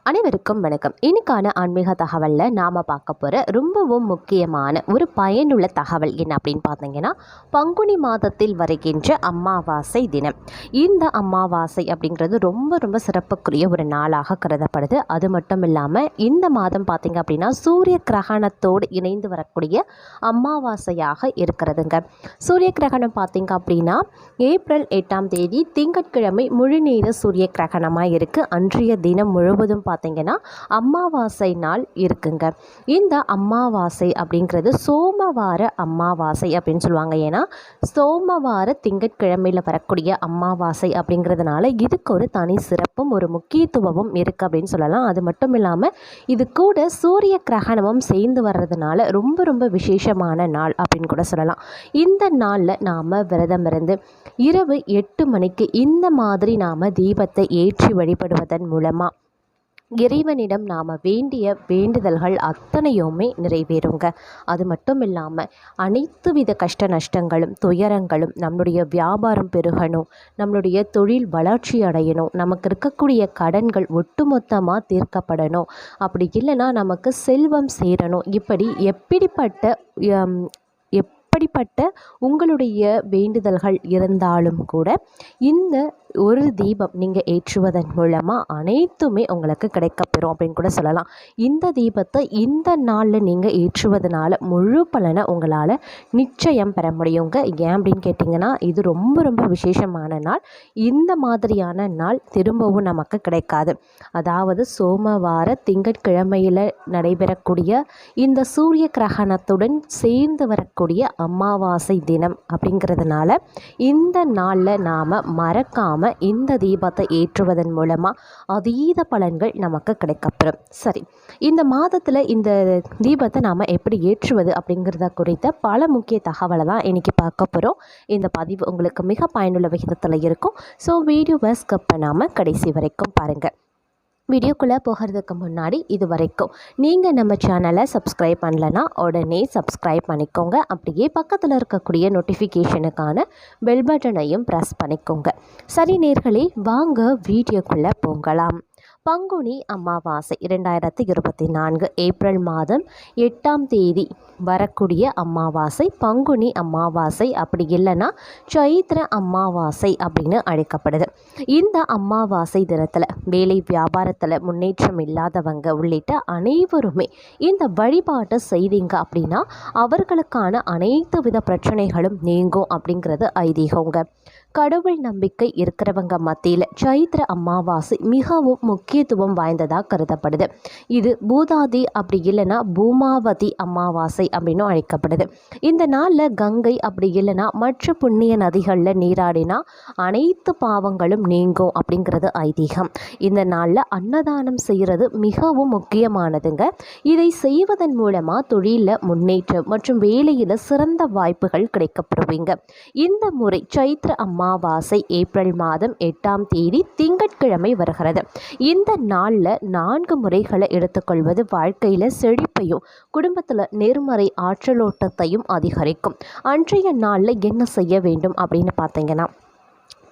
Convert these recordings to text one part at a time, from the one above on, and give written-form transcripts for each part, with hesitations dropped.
அனைவருக்கும் வணக்கம். இன்னைக்கான ஆன்மீக தகவலில் நாம் பார்க்க போகிற ரொம்பவும் முக்கியமான ஒரு பயனுள்ள தகவல் என்ன அப்படின்னு பார்த்தீங்கன்னா, பங்குனி மாதத்தில் வருகின்ற அமாவாசை தினம். இந்த அமாவாசை அப்படிங்கிறது ரொம்ப ரொம்ப சிறப்புக்குரிய ஒரு நாளாக கருதப்படுது. அது மட்டும் இல்லாமல் இந்த மாதம் பார்த்திங்க அப்படின்னா சூரிய கிரகணத்தோடு இணைந்து வரக்கூடிய அமாவாசையாக இருக்கிறதுங்க. சூரிய கிரகணம் பார்த்திங்க அப்படின்னா ஏப்ரல் 8ஆம் தேதி திங்கட்கிழமை முழுநேர சூரிய கிரகணமாக இருக்குது. அன்றைய தினம் முழுவதும் பார்த்தீங்கன்னா அமாவாசை நாள் இருக்குங்க. இந்த அமாவாசை அப்படிங்கிறது சோமவார அமாவாசை அப்படின்னு சொல்லுவாங்க. ஏன்னா சோமவார திங்கட்கிழமையில் வரக்கூடிய அமாவாசை அப்படிங்கிறதுனால இதுக்கு ஒரு தனி சிறப்பும் ஒரு முக்கியத்துவமும் இருக்குது அப்படின்னு சொல்லலாம். அது மட்டும் இல்லாமல் இது கூட சூரிய கிரகணமும் சேர்ந்து வர்றதுனால ரொம்ப ரொம்ப விசேஷமான நாள் அப்படின்னு கூட சொல்லலாம். இந்த நாளில் நாம் விரதம் இருந்து இரவு 8 மணிக்கு இந்த மாதிரி நாம் தீபத்தை ஏற்றி வழிபடுவதன் மூலமாக இறைவனிடம் நாம் வேண்டிய வேண்டுதல்கள் அத்தனையுமே நிறைவேறுங்க. அது மட்டும் இல்லாமல் அனைத்து வித கஷ்ட நஷ்டங்களும் துயரங்களும், நம்மளுடைய வியாபாரம் பெருகணும், நம்மளுடைய தொழில் வளர்ச்சி அடையணும், நமக்கு இருக்கக்கூடிய கடன்கள் ஒட்டுமொத்தமாக தீர்க்கப்படணும், அப்படி இல்லைன்னா நமக்கு செல்வம் சேரணும், இப்படி எப்படிப்பட்ட உங்களுடைய வேண்டுதல்கள் இருந்தாலும் கூட இந்த ஒரு தீபம் நீங்கள் ஏற்றுவதன் மூலமாக அனைத்துமே உங்களுக்கு கிடைக்கப்பெறும் அப்படின்னு கூட சொல்லலாம். இந்த தீபத்தை இந்த நாளில் நீங்கள் ஏற்றுவதனால முழு பலனை உங்களால் நிச்சயம் பெற முடியுங்க. ஏன் அப்படின்னு கேட்டிங்கன்னா, இது ரொம்ப ரொம்ப விசேஷமான நாள். இந்த மாதிரியான நாள் திரும்பவும் நமக்கு கிடைக்காது. அதாவது சோமவார திங்கட்கிழமையில் நடைபெறக்கூடிய இந்த சூரிய கிரகணத்துடன் சேர்ந்து வரக்கூடிய அமாவாசை தினம் அப்படிங்கிறதுனால இந்த நாளில் நாம் மறக்காமல் இந்த தீபத்தை ஏற்றுவதன் மூலமாக அதீத பலன்கள் நமக்கு கிடைக்கப்பெறும். சரி, இந்த மாதத்தில் இந்த தீபத்தை நாம் எப்படி ஏற்றுவது அப்படிங்கிறத குறித்த பல முக்கிய தகவலை தான் இன்றைக்கி பார்க்க போகிறோம். இந்த பதிவு உங்களுக்கு மிக பயனுள்ள விகிதத்தில் இருக்கும். ஸோ வீடியோவை ஸ்கிப் பண்ணாமல் கடைசி வரைக்கும் பாருங்கள். வீடியோக்குள்ளே போகிறதுக்கு முன்னாடி இது வரைக்கும் நீங்கள் நம்ம சேனலை சப்ஸ்கிரைப் பண்ணலைன்னா உடனே சப்ஸ்கிரைப் பண்ணிக்கோங்க. அப்படியே பக்கத்தில் இருக்கக்கூடிய நோட்டிஃபிகேஷனுக்கான பெல் பட்டனையும் ப்ரெஸ் பண்ணிக்கோங்க. சரி நேர்களே, வாங்க வீடியோக்குள்ளே போகலாம். பங்குனி அமாவாசை 2024 ஏப்ரல் மாதம் 8ஆம் தேதி வரக்கூடிய அமாவாசை பங்குனி அமாவாசை, அப்படி இல்லைன்னா சைத்திர அமாவாசை அப்படின்னு அழைக்கப்படுது. இந்த அமாவாசை தினத்தில் வேலை வியாபாரத்தில் முன்னேற்றம் இல்லாதவங்க உள்ளிட்ட அனைவருமே இந்த வழிபாட்டை செய்தீங்க அப்படின்னா அவர்களுக்கான அனைத்து வித பிரச்சனைகளும் நீங்கும் அப்படிங்கிறது ஐதீகங்க. கடவுள் நம்பிக்கை இருக்கிறவங்க மத்தியில் சைத்திர அமாவாசை மிகவும் முக்கியத்துவம் வாய்ந்ததாக கருதப்படுது. இது பூதாதி அப்படி இல்லைன்னா பூமாவதி அமாவாசை அப்படின்னு அழைக்கப்படுது. இந்த நாளில் கங்கை அப்படி இல்லைன்னா மற்ற புண்ணிய நதிகளில் நீராடினா அனைத்து பாவங்களும் நீங்கும் அப்படிங்கிறது ஐதீகம். இந்த நாளில் அன்னதானம் செய்கிறது மிகவும் முக்கியமானதுங்க. இதை செய்வதன் மூலமாக தொழிலில் முன்னேற்றம் மற்றும் வேலையில் சிறந்த வாய்ப்புகள் கிடைக்கப்பெறுவீங்க. இந்த முறை சைத்திர அமாவாசை ஏப்ரல் மாதம் 8ஆம் தேதி திங்கட்கிழமை வருகிறது. இந்த நாளில் 4 முறைகளை எடுத்துக்கொள்வது வாழ்க்கையில் செழிப்பையும் குடும்பத்தில் நேர்மறை ஆற்றலோட்டத்தையும் அதிகரிக்கும். அன்றைய நாளில் என்ன செய்ய வேண்டும் அப்படின்னு பார்த்தீங்கன்னா,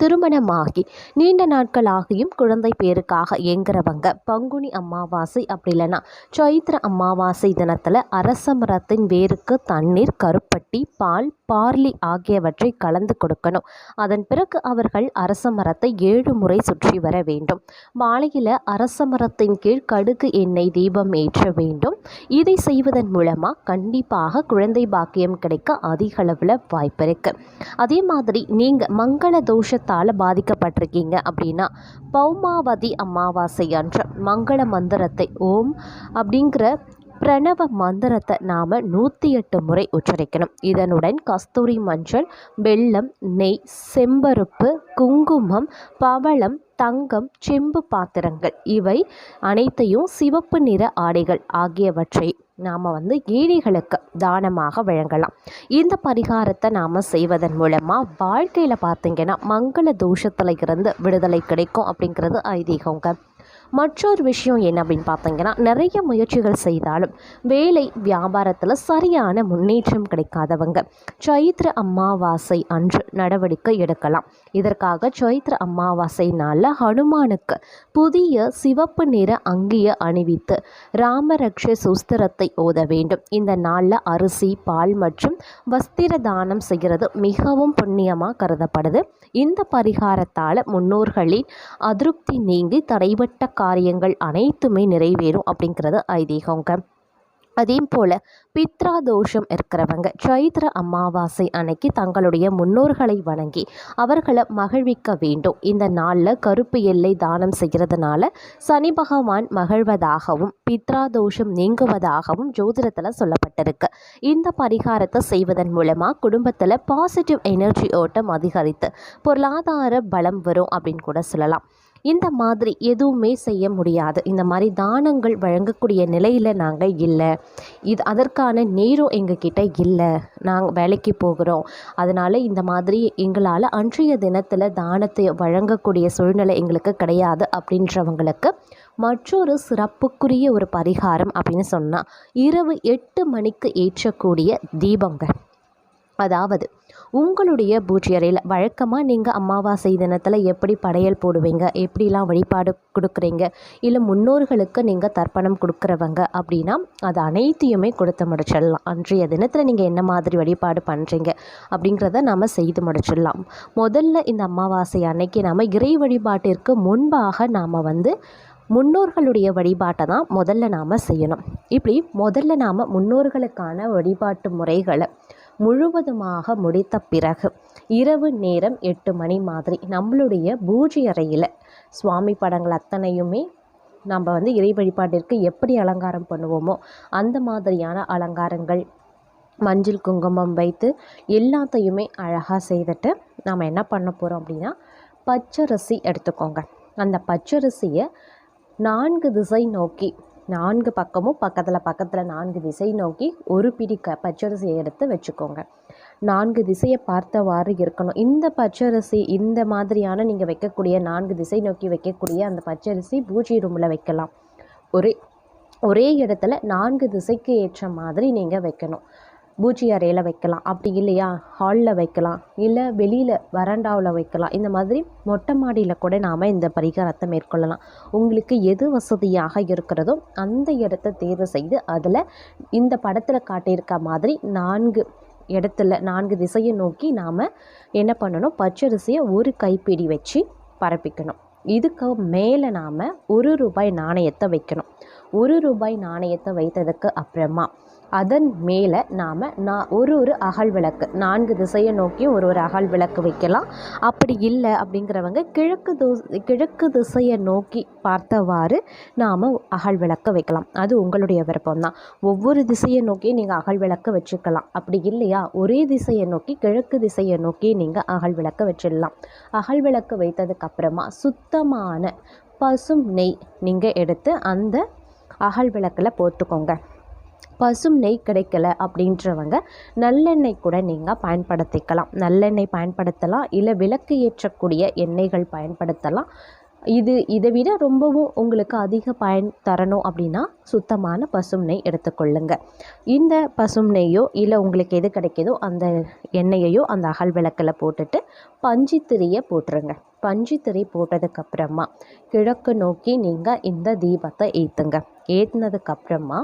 திருமணமாகி நீண்ட நாட்களாகியும் குழந்தை பேருக்காக இயங்குறவங்க பங்குனி அமாவாசை அப்படி இல்லைன்னா சைத்திர அமாவாசை தினத்தில் அரச மரத்தின் வேருக்கு தண்ணீர், கருப்பட்டி, பால், பார்லி ஆகியவற்றை கலந்து கொடுக்கணும். அதன் பிறகு அவர்கள் அரச மரத்தை 7 முறை சுற்றி வர வேண்டும். மாலையில் அரச மரத்தின் கீழ் கடுகு எண்ணெய் தீபம் ஏற்ற வேண்டும். இதை செய்வதன் மூலமாக கண்டிப்பாக குழந்தை பாக்கியம் கிடைக்க அதிக அளவில் வாய்ப்பு இருக்குது. அதே மாதிரி நீங்கள் மங்கள தோஷ பாதிக்கப்பட்டிருக்கீங்க அப்படின்னா பௌமாவதி அமாவாசை அன்று மங்கள மந்திரத்தை ஓம் அப்படிங்கிற பிரணவ மந்திரத்தை நாம் 108 முறை உச்சரிக்கணும். இதனுடன் கஸ்தூரி மஞ்சள், வெல்லம், நெய், செம்பருப்பு, குங்குமம், பவளம், தங்கம், செம்பு பாத்திரங்கள் இவை அனைத்தையும் சிவப்பு நிற ஆடைகள் ஆகியவற்றை நாம் ஏழைகளுக்கு தானமாக வழங்கலாம். இந்த பரிகாரத்தை நாம் செய்வதன் மூலமாக வாழ்க்கையில் பார்த்திங்கன்னா மங்கள தோஷத்தில் இருந்து விடுதலை கிடைக்கும் அப்படிங்கிறது ஐதீகங்க. மற்றொரு விஷயம் என்ன அப்படின்னு பார்த்தீங்கன்னா, நிறைய முயற்சிகள் செய்தாலும் வேலை வியாபாரத்தில் சரியான முன்னேற்றம் கிடைக்காதவங்க சைத்திர அமாவாசை அன்று நடவடிக்கை எடுக்கலாம். இதற்காக சைத்திர அமாவாசை நாளில் ஹனுமானுக்கு புதிய சிவப்பு நிற அங்கியை அணிவித்து ராமரக்ஷ சூஸ்திரத்தை ஓத வேண்டும். இந்த நாளில் அரிசி, பால் மற்றும் வஸ்திர தானம் செய்கிறது மிகவும் புண்ணியமாக கருதப்படுது. இந்த பரிகாரத்தால் முன்னோர்களின் அதிருப்தி நீங்கி தடைபட்ட காரியங்கள் அனைத்துமே நிறைவேறும் அப்படிங்கிறது ஐதீகங்க. அதே போல் பித்ரா தோஷம் இருக்கிறவங்க சைத்திர அமாவாசை அன்னைக்கு தங்களுடைய முன்னோர்களை வணங்கி அவர்களை மகிழ்விக்க வேண்டும். இந்த நாளில் கருப்பு எல்லை தானம் செய்கிறதுனால சனி பகவான் மகிழ்வதாகவும் பித்ரா தோஷம் நீங்குவதாகவும் ஜோதிடத்தில் சொல்லப்பட்டிருக்கு. இந்த பரிகாரத்தை செய்வதன் மூலமாக குடும்பத்தில் பாசிட்டிவ் எனர்ஜி ஓட்டம் அதிகரித்து பொருளாதார பலம் வரும் அப்படின்னு கூட சொல்லலாம். இந்த மாதிரி எதுவுமே செய்ய முடியாது, இந்த மாதிரி தானங்கள் வழங்கக்கூடிய நிலையில் நாங்கள் இல்லை, அதற்கான நேரம் எங்ககிட்ட இல்லை, நாங்கள் வேலைக்கு போகிறோம், அதனால் இந்த மாதிரி எங்களால் அன்றைய தினத்தில் தானத்தை வழங்கக்கூடிய சூழ்நிலை எங்களுக்கு கிடையாது அப்படின்றவங்களுக்கு மற்றொரு சிறப்புக்குரிய ஒரு பரிகாரம் அப்படின்னு சொன்னால் இரவு 8 மணிக்கு ஏற்றக்கூடிய தீபங்க. அதாவது உங்களுடைய பூஜை அறையில் வழக்கமாக நீங்கள் அமாவாசை தினத்தில் எப்படி படையல் போடுவீங்க, எப்படிலாம் வழிபாடு கொடுக்குறீங்க, இல்லை முன்னோர்களுக்கு நீங்கள் தர்ப்பணம் கொடுக்குறவங்க அப்படின்னா அது அனைத்தையுமே கொடுத்து முடிச்சிடலாம். அன்றைய தினத்தில் நீங்கள் என்ன மாதிரி வழிபாடு பண்ணுறீங்க அப்படிங்கிறத நாம் செய்து முடிச்சிடலாம். முதல்ல இந்த அமாவாசை அன்னைக்கு நாம் இறை வழிபாட்டிற்கு முன்பாக நாம் முன்னோர்களுடைய வழிபாட்டை தான் முதல்ல நாம் செய்யணும். இப்படி முதல்ல நாம் முன்னோர்களுக்கான வழிபாட்டு முறைகளை முழுவதுமாக முடித்த பிறகு இரவு நேரம் 8 மணி மாதிரி நம்மளுடைய பூஜை அறையில் சுவாமி படங்கள் அத்தனையுமே நம்ம இறை வழிபாட்டிற்கு எப்படி அலங்காரம் பண்ணுவோமோ அந்த மாதிரியான அலங்காரங்கள் மஞ்சள் குங்குமம் வைத்து எல்லாத்தையுமே அழகாக செய்துட்டு நாம் என்ன பண்ண போகிறோம் அப்படின்னா பச்சரிசி எடுத்துக்கோங்க. அந்த பச்சரிசியை 4 திசை நோக்கி 4 பக்கமும் பக்கத்தில் 4 திசை நோக்கி ஒரு பிடி பச்சரிசியை எடுத்து வச்சுக்கோங்க. 4 திசையை பார்த்தவாறு இருக்கணும். இந்த பச்சரிசி இந்த மாதிரியான நீங்கள் வைக்கக்கூடிய 4 திசை நோக்கி வைக்கக்கூடிய அந்த பச்சரிசி பூஜை ரூமில் வைக்கலாம். ஒரே இடத்துல 4 திசைக்கு ஏற்ற மாதிரி நீங்கள் வைக்கணும். பூஜை அறையில் வைக்கலாம், அப்படி இல்லையா ஹாலில் வைக்கலாம், இல்லை வெளியில் வராண்டாவில் வைக்கலாம். இந்த மாதிரி மொட்டை மாடியில் கூட நாம் இந்த பரிகாரத்தை மேற்கொள்ளலாம். உங்களுக்கு எது வசதியாக இருக்கிறதோ அந்த இடத்த தேர்வு செய்து அதில் இந்த படத்தில் காட்டியிருக்க மாதிரி 4 இடத்துல 4 திசையை நோக்கி நாம் என்ன பண்ணணும், பச்சரிசியை ஒரு கைப்பிடி வச்சு பரப்பிக்கணும். இதுக்கு மேலே நாம் ₹1 நாணயத்தை வைக்கணும். ₹1 நாணயத்தை வைத்ததுக்கு அப்புறமா அதன் மேலே நாம் ஒரு அகல் விளக்கு 4 திசையை நோக்கி ஒரு அகல் விளக்கு வைக்கலாம். அப்படி இல்லை அப்படிங்கிறவங்க கிழக்கு திசையை நோக்கி பார்த்தவாறு நாம் அகல் விளக்கு வைக்கலாம். அது உங்களுடைய விருப்பம்தான். ஒவ்வொரு திசையை நோக்கி நீங்கள் அகல் விளக்கு வச்சுக்கலாம். அப்படி இல்லையா ஒரே திசையை நோக்கி கிழக்கு திசையை நோக்கி நீங்கள் அகல் விளக்கு வச்சிடலாம். அகல் விளக்கு வைத்ததுக்கப்புறமா சுத்தமான பசும் நெய் நீங்கள் எடுத்து அந்த அகல் விளக்கில் போட்டுக்கோங்க. பசும் நெய் கிடைக்கல அப்படின்றவங்க நல்லெண்ணெய் கூட நீங்கள் பயன்படுத்திக்கலாம். நல்லெண்ணெய் பயன்படுத்தலாம், இல்லை விளக்கு ஏற்றக்கூடிய எண்ணெய்கள் பயன்படுத்தலாம். இதை விட ரொம்பவும் உங்களுக்கு அதிக பயன் தரணும் அப்படின்னா சுத்தமான பசும் நெய் எடுத்துக்கொள்ளுங்க. இந்த பசும் நெய்யோ இல்லை உங்களுக்கு எது கிடைக்கிதோ அந்த எண்ணெயையோ அந்த அகல் விளக்கில் போட்டுட்டு பஞ்சுத்திரியை போட்டுருங்க. பஞ்சுத்திரி போட்டதுக்கப்புறமா கிழக்கு நோக்கி நீங்கள் இந்த தீபத்தை ஏற்றுங்க. ஏற்றினதுக்கப்புறமா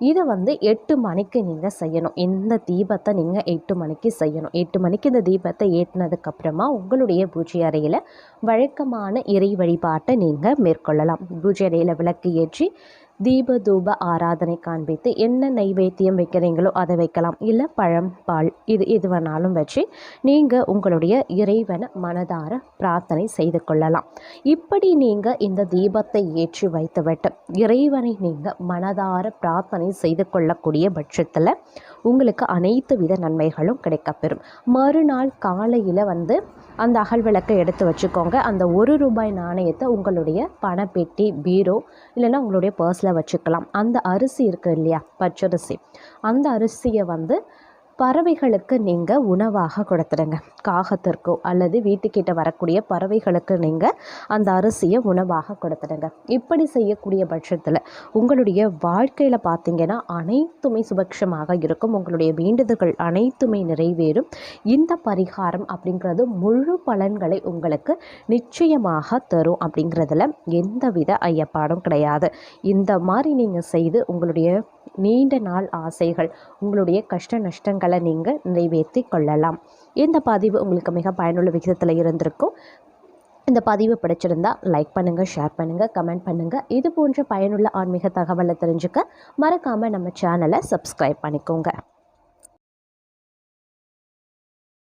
இதை 8 மணிக்கு நீங்கள் செய்யணும். இந்த தீபத்தை நீங்கள் 8 மணிக்கு செய்யணும். 8 மணிக்கு இந்த தீபத்தை ஏற்றினதுக்கப்புறமா உங்களுடைய பூஜை அறையில் வழக்கமான இறை வழிபாட்டை நீங்கள் மேற்கொள்ளலாம். பூஜை அறையில் விளக்கு ஏற்றி தீப தூப ஆராதனை காண்பித்து என்ன நைவேத்தியம் வைக்கிறீங்களோ அதை வைக்கலாம். இல்லை பழம், பால் எது வேணாலும் வச்சு நீங்கள் உங்களுடைய இறைவனை மனதார பிரார்த்தனை செய்து கொள்ளலாம். இப்படி நீங்கள் இந்த தீபத்தை ஏற்றி வைத்துவிட்டு இறைவனை நீங்கள் மனதார பிரார்த்தனை செய்து கொள்ளக்கூடிய பட்சத்தில் உங்களுக்கு அனைத்து வித நன்மைகளும் கிடைக்கப்பெறும். மறுநாள் காலையில் அந்த அகல் விளக்கை எடுத்து வச்சுக்கோங்க. அந்த ₹1 நாணயத்தை உங்களுடைய பணப்பெட்டி, பீரோ இல்லைன்னா உங்களுடைய பர்ஸில் வச்சுக்கலாம். அந்த அரிசி இருக்குது இல்லையா, பச்சரிசி, அந்த அரிசியை பறவைகளுக்கு நீங்கள் உணவாக கொடுத்துடுங்க. காகத்திற்கோ அல்லது வீட்டுக்கிட்ட வரக்கூடிய பறவைகளுக்கு நீங்கள் அந்த அரிசியை உணவாக கொடுத்துடுங்க. இப்படி செய்யக்கூடிய பட்சத்தில் உங்களுடைய வாழ்க்கையில் பார்த்தீங்கன்னா அனைத்துமே சுபக்ஷமாக இருக்கும். உங்களுடைய வேண்டுதல்கள் அனைத்துமே நிறைவேறும். இந்த பரிகாரம் அப்படிங்கிறது முழு பலன்களை உங்களுக்கு நிச்சயமாக தரும் அப்படிங்கிறதுல எந்தவித ஐயப்பாடும் கிடையாது. இந்த மாதிரி நீங்கள் செய்து உங்களுடைய நீண்ட நாள் ஆசைகள், உங்களுடைய கஷ்ட நஷ்டங்களை நீங்கள் நிறைவேற்றி கொள்ளலாம். இந்த பதிவு உங்களுக்கு மிக பயனுள்ள விகிதத்தில் இருந்திருக்கும். இந்த பதிவு பிடிச்சிருந்தா லைக் பண்ணுங்கள், ஷேர் பண்ணுங்கள், கமெண்ட் பண்ணுங்கள். இது போன்ற பயனுள்ள ஆன்மீக தகவலை தெரிஞ்சுக்க மறக்காமல் நம்ம சேனலை சப்ஸ்கிரைப் பண்ணிக்கோங்க.